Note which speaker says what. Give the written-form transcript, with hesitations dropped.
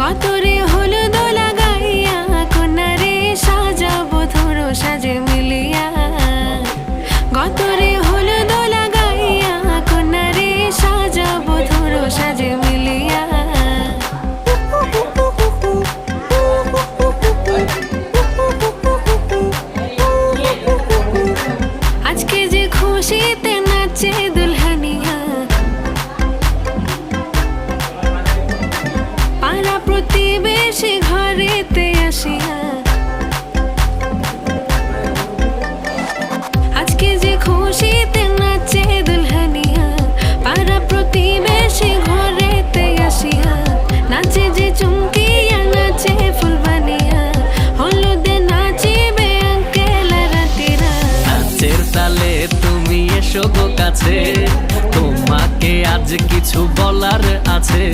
Speaker 1: গতরে হলুদ লাগাইয়া কন্যারে সাজাবো ধরো সাজে মিলিয়া। গতরে হলুদ লাগাইয়া কন্যারে সাজাবো ধরো সাজে মিলিয়া। আজকে যে খুশিতে নাচে দুলহানিয়া, পাড়া প্রতিবেশী ঘরেতে আসিয়া। আজকে যে খুশিতে নাচে দুলহানিয়া, পাড়া প্রতিবেশী ঘরেতে আসিয়া। নাচে যে চুমকিয়া নাচে ফুলবানিয়া, হলুদে নাচিবে আঙ্কেল রাতিরা।
Speaker 2: নাচের তালে তুমি এসো গো কাছে, তোমাকে আজ কিছু বলার আছে।